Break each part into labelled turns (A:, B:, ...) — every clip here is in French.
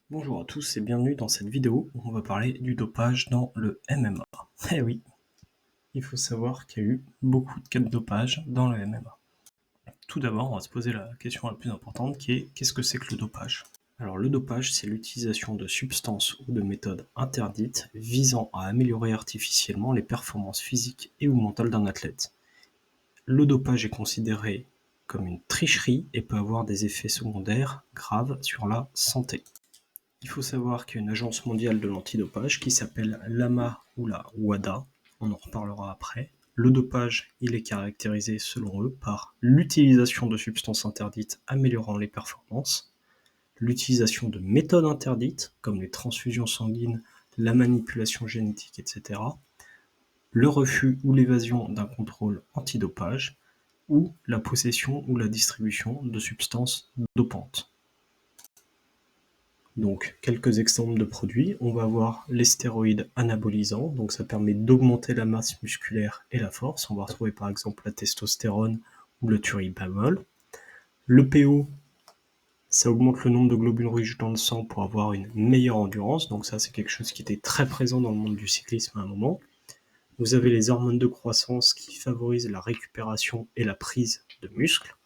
A: Bonjour à tous et bienvenue dans cette vidéo où on va parler du dopage dans le MMA. Eh oui, il faut savoir qu'il y a eu beaucoup de cas de dopage dans le MMA. Tout d'abord, on va se poser la question la plus importante qui est qu'est-ce que c'est que le dopage? Alors le dopage, c'est l'utilisation de substances ou de méthodes interdites visant à améliorer artificiellement les performances physiques et ou mentales d'un athlète. Le dopage est considéré comme une tricherie et peut avoir des effets secondaires graves sur la santé. Il faut savoir qu'il y a une agence mondiale de l'antidopage qui s'appelle l'AMA ou la WADA, on en reparlera après. Le dopage, il est caractérisé selon eux par l'utilisation de substances interdites améliorant les performances, l'utilisation de méthodes interdites comme les transfusions sanguines, la manipulation génétique, etc., le refus ou l'évasion d'un contrôle antidopage, ou la possession ou la distribution de substances dopantes. Donc, quelques exemples de produits. On va avoir les stéroïdes anabolisants, donc ça permet d'augmenter la masse musculaire et la force. On va retrouver par exemple la testostérone ou le thioridazole. Le PO, ça augmente le nombre de globules rouges dans le sang pour avoir une meilleure endurance. Donc ça, c'est quelque chose qui était très présent dans le monde du cyclisme à un moment. Vous avez les hormones de croissance qui favorisent la récupération et la prise de muscles.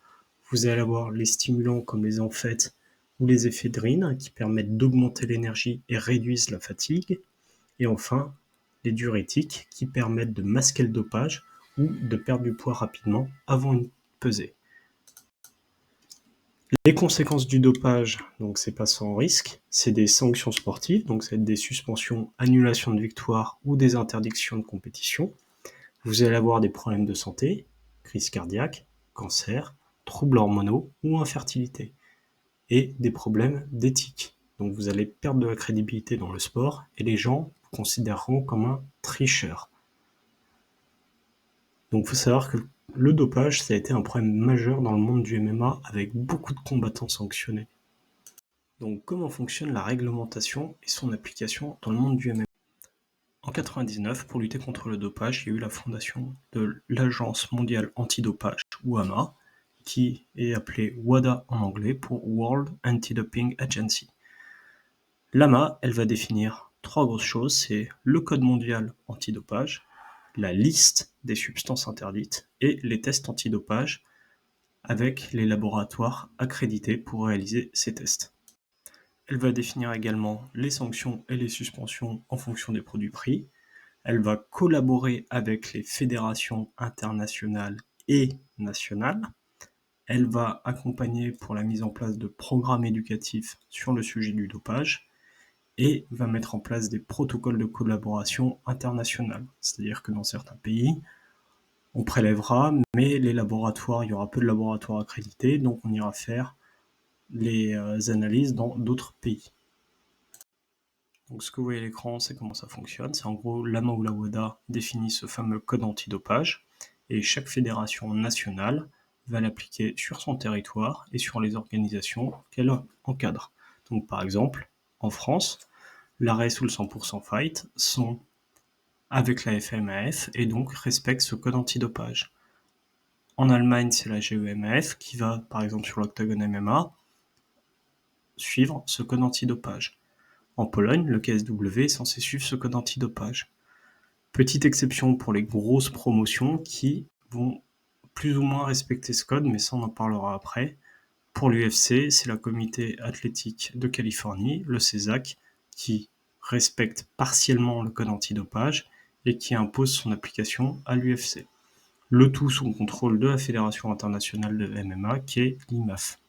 A: Vous allez avoir les stimulants comme les amphètes ou les éphédrines qui permettent d'augmenter l'énergie et réduisent la fatigue. Et enfin, les diurétiques qui permettent de masquer le dopage ou de perdre du poids rapidement avant une pesée. Les conséquences du dopage, donc c'est pas sans risque, c'est des sanctions sportives, donc ça va être des suspensions, annulations de victoire ou des interdictions de compétition. Vous allez avoir des problèmes de santé, crise cardiaque, cancer, troubles hormonaux ou infertilité, et des problèmes d'éthique. Donc vous allez perdre de la crédibilité dans le sport et les gens vous considéreront comme un tricheur. Donc il faut savoir que le dopage, ça a été un problème majeur dans le monde du MMA avec beaucoup de combattants sanctionnés. Donc comment fonctionne la réglementation et son application dans le monde du MMA? En 1999, pour lutter contre le dopage, il y a eu la fondation de l'Agence mondiale antidopage, ou AMA, qui est appelée WADA en anglais pour World Anti-Doping Agency. L'AMA, elle va définir trois grosses choses, c'est le code mondial antidopage, la liste des substances interdites et les tests antidopage avec les laboratoires accrédités pour réaliser ces tests. Elle va définir également les sanctions et les suspensions en fonction des produits pris. Elle va collaborer avec les fédérations internationales et nationales. Elle va accompagner pour la mise en place de programmes éducatifs sur le sujet du dopage et va mettre en place des protocoles de collaboration internationale. C'est-à-dire que dans certains pays, on prélèvera, mais les laboratoires, il y aura peu de laboratoires accrédités, donc on ira faire les analyses dans d'autres pays. Donc ce que vous voyez à l'écran, c'est comment ça fonctionne. C'est en gros l'AMA ou la WADA définit ce fameux code antidopage et chaque fédération nationale va l'appliquer sur son territoire et sur les organisations qu'elle encadre. Donc par exemple, en France, l'ARES ou le 100% Fight sont avec la FMAF et donc respectent ce code antidopage. En Allemagne, c'est la GEMAF qui va, par exemple sur l'Octagon MMA, suivre ce code antidopage. En Pologne, le KSW est censé suivre ce code antidopage. Petite exception pour les grosses promotions qui vont plus ou moins respecter ce code, mais ça on en parlera après. Pour l'UFC, c'est la Comité athlétique de Californie, le CESAC, qui respecte partiellement le code antidopage et qui impose son application à l'UFC. Le tout sous le contrôle de la Fédération internationale de MMA, qui est l'IMAF.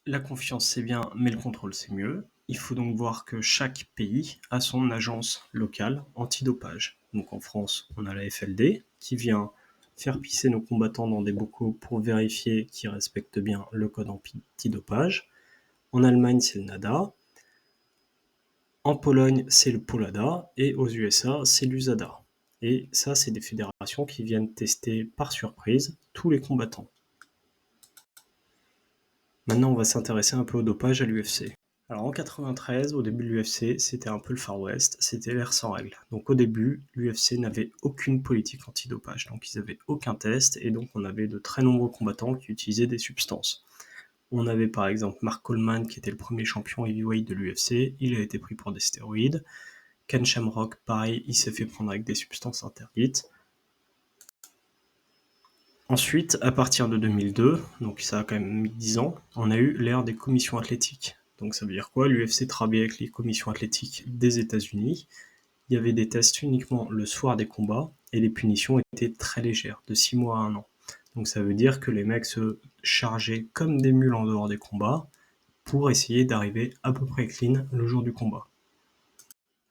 A: La confiance c'est bien, mais le contrôle c'est mieux. Il faut donc voir que chaque pays a son agence locale antidopage. Donc en France, on a la FLD qui vient faire pisser nos combattants dans des bocaux pour vérifier qu'ils respectent bien le code antidopage. En Allemagne, c'est le NADA. En Pologne, c'est le POLADA. Et aux USA, c'est l'USADA. Et ça, c'est des fédérations qui viennent tester par surprise tous les combattants. Maintenant, on va s'intéresser un peu au dopage à l'UFC. Alors en 93, au début de l'UFC, c'était un peu le Far West, c'était l'ère sans règles. Donc au début, l'UFC n'avait aucune politique antidopage, donc ils n'avaient aucun test, et donc on avait de très nombreux combattants qui utilisaient des substances. On avait par exemple Mark Coleman qui était le premier champion heavyweight de l'UFC, il a été pris pour des stéroïdes. Ken Shamrock, pareil, il s'est fait prendre avec des substances interdites. Ensuite, à partir de 2002, donc ça a quand même mis 10 ans, on a eu l'ère des commissions athlétiques. Donc ça veut dire quoi? L'UFC travaillait avec les commissions athlétiques des États-Unis. Il y avait des tests uniquement le soir des combats et les punitions étaient très légères, de 6 mois à 1 an. Donc ça veut dire que les mecs se chargeaient comme des mules en dehors des combats pour essayer d'arriver à peu près clean le jour du combat.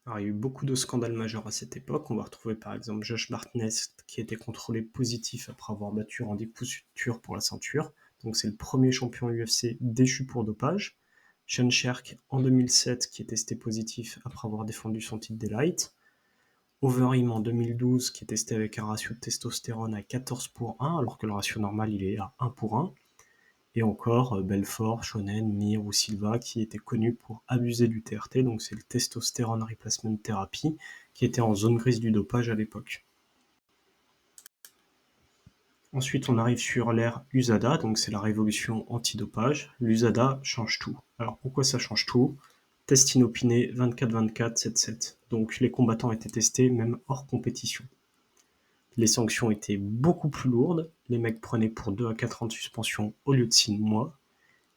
A: Alors, il y a eu beaucoup de scandales majeurs à cette époque. On va retrouver par exemple Josh Bartnett qui était contrôlé positif après avoir battu Randy Couture pour la ceinture. Donc c'est le premier champion UFC déchu pour dopage. Sean Sherk en 2007 qui est testé positif après avoir défendu son titre des lights. Overeem en 2012 qui est testé avec un ratio de testostérone à 14:1 alors que le ratio normal il est à 1:1. Et encore Belfort, Shonen, Mir ou Silva qui étaient connus pour abuser du TRT, donc c'est le Testosterone Replacement Therapy, qui était en zone grise du dopage à l'époque. Ensuite, on arrive sur l'ère USADA, donc c'est la révolution antidopage. L'USADA change tout. Alors pourquoi ça change tout? Test inopiné 24-24, 7-7. Donc les combattants étaient testés même hors compétition. Les sanctions étaient beaucoup plus lourdes. Les mecs prenaient pour 2 à 4 ans de suspension au lieu de 6 mois.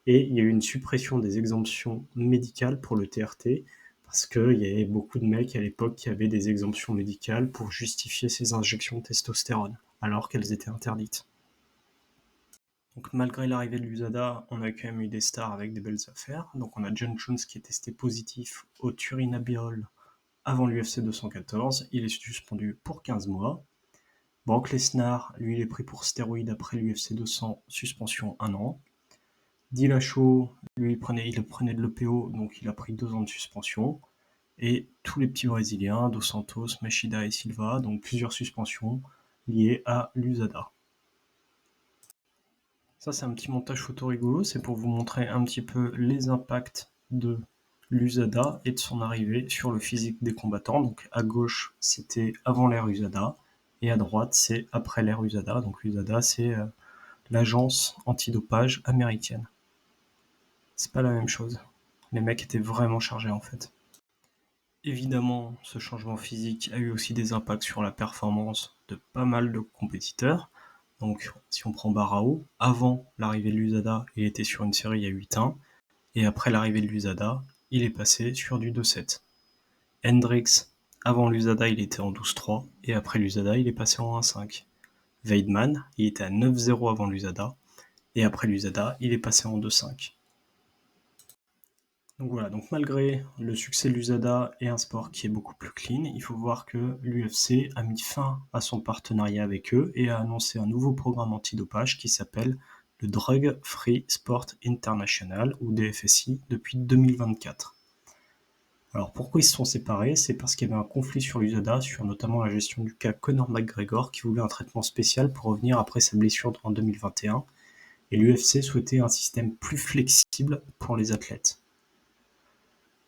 A: Et il y a eu une suppression des exemptions médicales pour le TRT, parce qu'il y avait beaucoup de mecs à l'époque qui avaient des exemptions médicales pour justifier ces injections de testostérone, alors qu'elles étaient interdites. Donc malgré l'arrivée de l'USADA, on a quand même eu des stars avec des belles affaires. Donc on a John Jones qui est testé positif au turinabol avant l'UFC 214, il est suspendu pour 15 mois. Brock Lesnar, lui, il est pris pour stéroïdes après l'UFC 200, suspension 1 an. Dillashaw, lui, il prenait de l'EPO, donc il a pris 2 ans de suspension. Et tous les petits Brésiliens, Dos Santos, Machida et Silva, donc plusieurs suspensions liées à l'USADA. Ça, c'est un petit montage photo rigolo, c'est pour vous montrer un petit peu les impacts de l'USADA et de son arrivée sur le physique des combattants. Donc à gauche, c'était avant l'ère USADA, et à droite, c'est après l'ère USADA. Donc l'USADA, c'est l'agence antidopage américaine. C'est pas la même chose. Les mecs étaient vraiment chargés en fait. Évidemment, ce changement physique a eu aussi des impacts sur la performance de pas mal de compétiteurs. Donc, si on prend Barao, avant l'arrivée de l'USADA, il était sur une série à 8-1, et après l'arrivée de l'USADA, il est passé sur du 2-7. Hendricks, avant l'USADA, il était en 12-3, et après l'USADA, il est passé en 1-5. Weidman, il était à 9-0 avant l'USADA, et après l'USADA, il est passé en 2-5. Donc voilà, donc malgré le succès de l'USADA et un sport qui est beaucoup plus clean, il faut voir que l'UFC a mis fin à son partenariat avec eux et a annoncé un nouveau programme antidopage qui s'appelle le Drug Free Sport International, ou DFSI, depuis 2024. Alors pourquoi ils se sont séparés? C'est parce qu'il y avait un conflit sur l'USADA, sur notamment la gestion du cas Conor McGregor, qui voulait un traitement spécial pour revenir après sa blessure en 2021, et l'UFC souhaitait un système plus flexible pour les athlètes.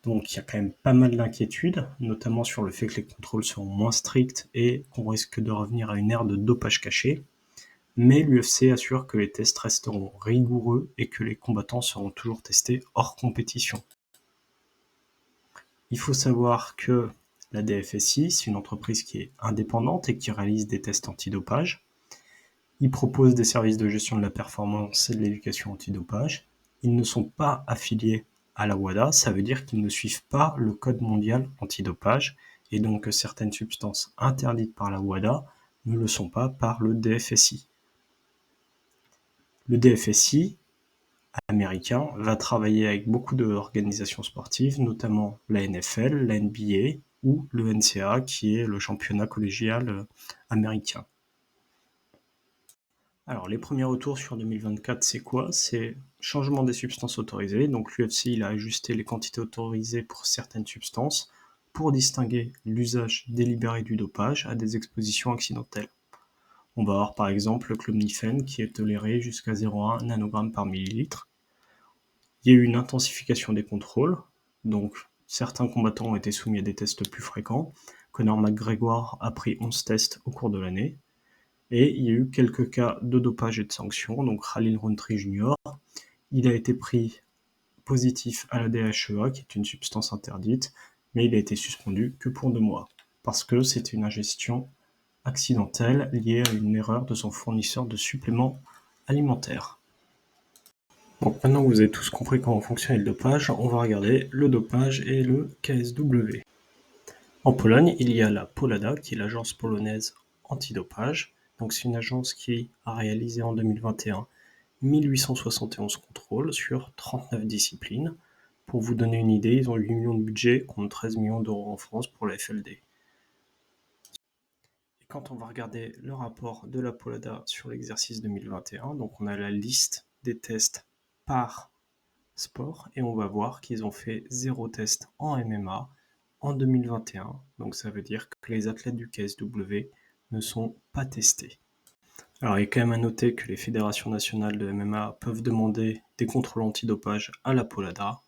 A: Donc il y a quand même pas mal d'inquiétudes, notamment sur le fait que les contrôles seront moins stricts et qu'on risque de revenir à une ère de dopage caché. Mais l'UFC assure que les tests resteront rigoureux et que les combattants seront toujours testés hors compétition. Il faut savoir que la DFSI, c'est une entreprise qui est indépendante et qui réalise des tests antidopage. Ils proposent des services de gestion de la performance et de l'éducation antidopage. Ils ne sont pas affiliés à la WADA, ça veut dire qu'ils ne suivent pas le code mondial antidopage, et donc que certaines substances interdites par la WADA ne le sont pas par le DFSI. Le DFSI américain va travailler avec beaucoup d'organisations sportives, notamment la NFL, la NBA ou le NCAA, qui est le championnat collégial américain. Alors, les premiers retours sur 2024, c'est quoi? C'est changement des substances autorisées. Donc, l'UFC, il a ajusté les quantités autorisées pour certaines substances pour distinguer l'usage délibéré du dopage à des expositions accidentelles. On va avoir par exemple le clomifène qui est toléré jusqu'à 0,1 nanogramme par millilitre. Il y a eu une intensification des contrôles. Donc, certains combattants ont été soumis à des tests plus fréquents. Conor McGregor a pris 11 tests au cours de l'année. Et il y a eu quelques cas de dopage et de sanctions, donc Khalil Rountree Jr., il a été pris positif à la DHEA, qui est une substance interdite, mais il a été suspendu que pour 2 mois, parce que c'était une ingestion accidentelle liée à une erreur de son fournisseur de suppléments alimentaires. Donc maintenant que vous avez tous compris comment fonctionne le dopage, on va regarder le dopage et le KSW. En Pologne, il y a la Polada, qui est l'agence polonaise antidopage. Donc c'est une agence qui a réalisé en 2021 1871 contrôles sur 39 disciplines. Pour vous donner une idée, ils ont 8 millions de budget contre 13 millions d'euros en France pour la FLD. Et quand on va regarder le rapport de la Polada sur l'exercice 2021, donc on a la liste des tests par sport et on va voir qu'ils ont fait 0 test en MMA en 2021. Donc ça veut dire que les athlètes du KSW ne sont pas testés. Alors il est quand même à noter que les fédérations nationales de MMA peuvent demander des contrôles antidopage à la Polada.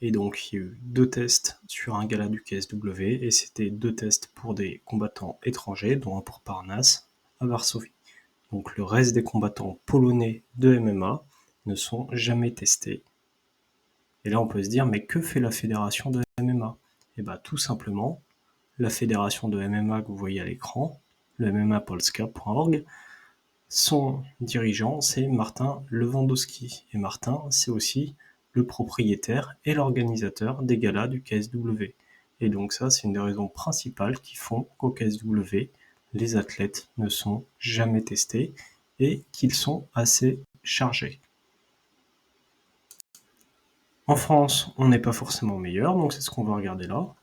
A: Et donc il y a eu 2 tests sur un gala du KSW et c'était 2 tests pour des combattants étrangers, dont un pour Parnasse à Varsovie. Donc le reste des combattants polonais de MMA ne sont jamais testés. Et là on peut se dire, mais que fait la fédération de MMA? Et bien tout simplement, la fédération de MMA que vous voyez à l'écran, le mmapolska.org, son dirigeant, c'est Martin Lewandowski. Et Martin, c'est aussi le propriétaire et l'organisateur des galas du KSW. Et donc ça, c'est une des raisons principales qui font qu'au KSW, les athlètes ne sont jamais testés et qu'ils sont assez chargés. En France, on n'est pas forcément meilleur, donc c'est ce qu'on va regarder là.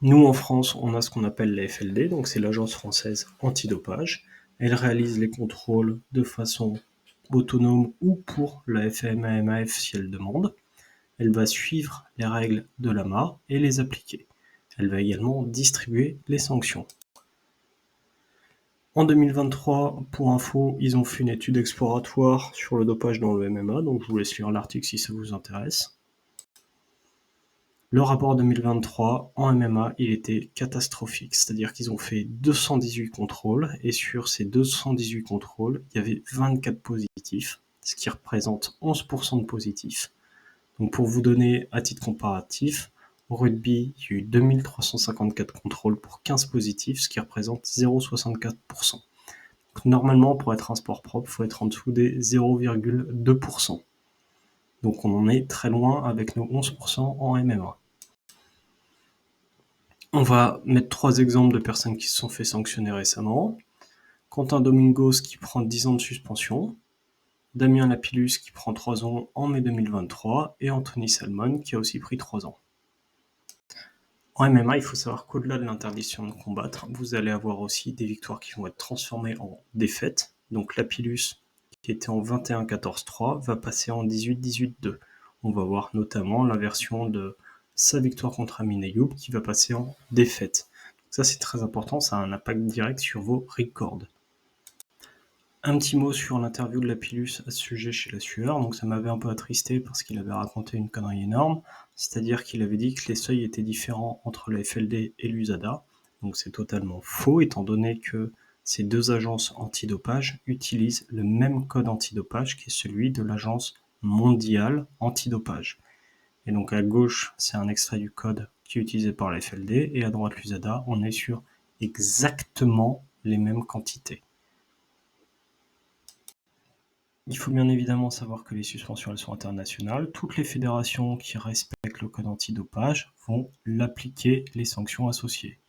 A: Nous, en France, on a ce qu'on appelle la FLD, donc c'est l'Agence française antidopage. Elle réalise les contrôles de façon autonome ou pour la FMAMAF si elle demande. Elle va suivre les règles de l'AMA et les appliquer. Elle va également distribuer les sanctions. En 2023, pour info, ils ont fait une étude exploratoire sur le dopage dans le MMA, donc je vous laisse lire l'article si ça vous intéresse. Le rapport 2023 en MMA, il était catastrophique, c'est-à-dire qu'ils ont fait 218 contrôles et sur ces 218 contrôles, il y avait 24 positifs, ce qui représente 11% de positifs. Donc pour vous donner à titre comparatif, au rugby, il y a eu 2354 contrôles pour 15 positifs, ce qui représente 0,64%. Donc normalement, pour être un sport propre, il faut être en dessous des 0,2%. Donc on en est très loin avec nos 11% en MMA. On va mettre 3 exemples de personnes qui se sont fait sanctionner récemment. Quentin Domingos qui prend 10 ans de suspension, Damien Lapillus qui prend 3 ans en mai 2023 et Anthony Salmon qui a aussi pris 3 ans. En MMA, il faut savoir qu'au-delà de l'interdiction de combattre, vous allez avoir aussi des victoires qui vont être transformées en défaites. Donc Lapillus, qui était en 21-14-3, va passer en 18-18-2. On va voir notamment l'inversion de sa victoire contre Amin Ayoub qui va passer en défaite. Donc ça c'est très important, ça a un impact direct sur vos records. Un petit mot sur l'interview de Lapillus à ce sujet chez La Sueur, donc ça m'avait un peu attristé parce qu'il avait raconté une connerie énorme, c'est-à-dire qu'il avait dit que les seuils étaient différents entre la FLD et l'USADA, donc c'est totalement faux étant donné que ces 2 agences antidopage utilisent le même code antidopage qui est celui de l'agence mondiale antidopage. Et donc à gauche, c'est un extrait du code qui est utilisé par la FLD et à droite l'USADA, on est sur exactement les mêmes quantités. Il faut bien évidemment savoir que les suspensions, elles sont internationales. Toutes les fédérations qui respectent le code antidopage vont l'appliquer les sanctions associées.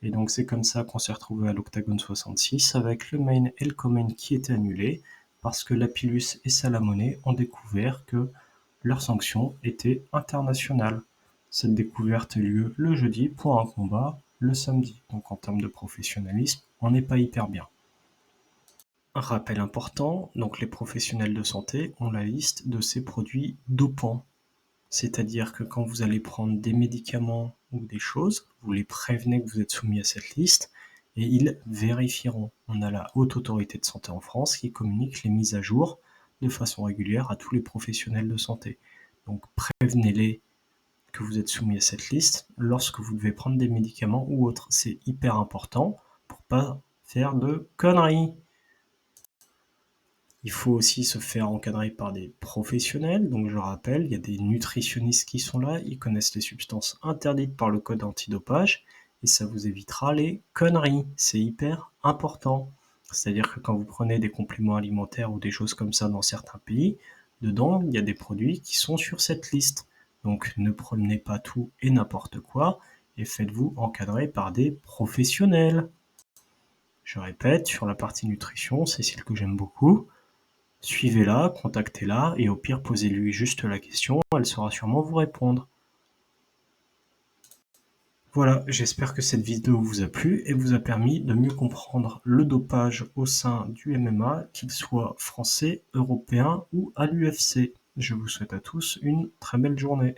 A: Et donc c'est comme ça qu'on s'est retrouvé à l'Octagone 66 avec le main et le co-main qui étaient annulés parce que Lapillus et Salamone ont découvert que leurs sanctions étaient internationales. Cette découverte a eu lieu le jeudi pour un combat le samedi. Donc en termes de professionnalisme, on n'est pas hyper bien. Un rappel important, donc les professionnels de santé ont la liste de ces produits dopants. C'est-à-dire que quand vous allez prendre des médicaments ou des choses, vous les prévenez que vous êtes soumis à cette liste et ils vérifieront. On a la Haute Autorité de Santé en France qui communique les mises à jour de façon régulière à tous les professionnels de santé. Donc prévenez-les que vous êtes soumis à cette liste lorsque vous devez prendre des médicaments ou autres. C'est hyper important pour pas faire de conneries. Il faut aussi se faire encadrer par des professionnels. Donc je rappelle, il y a des nutritionnistes qui sont là, ils connaissent les substances interdites par le code antidopage et ça vous évitera les conneries. C'est hyper important. C'est-à-dire que quand vous prenez des compléments alimentaires ou des choses comme ça dans certains pays, dedans, il y a des produits qui sont sur cette liste. Donc ne prenez pas tout et n'importe quoi et faites-vous encadrer par des professionnels. Je répète, sur la partie nutrition, c'est celle que j'aime beaucoup. Suivez-la, contactez-la et au pire posez-lui juste la question, elle saura sûrement vous répondre. Voilà, j'espère que cette vidéo vous a plu et vous a permis de mieux comprendre le dopage au sein du MMA, qu'il soit français, européen ou à l'UFC. Je vous souhaite à tous une très belle journée.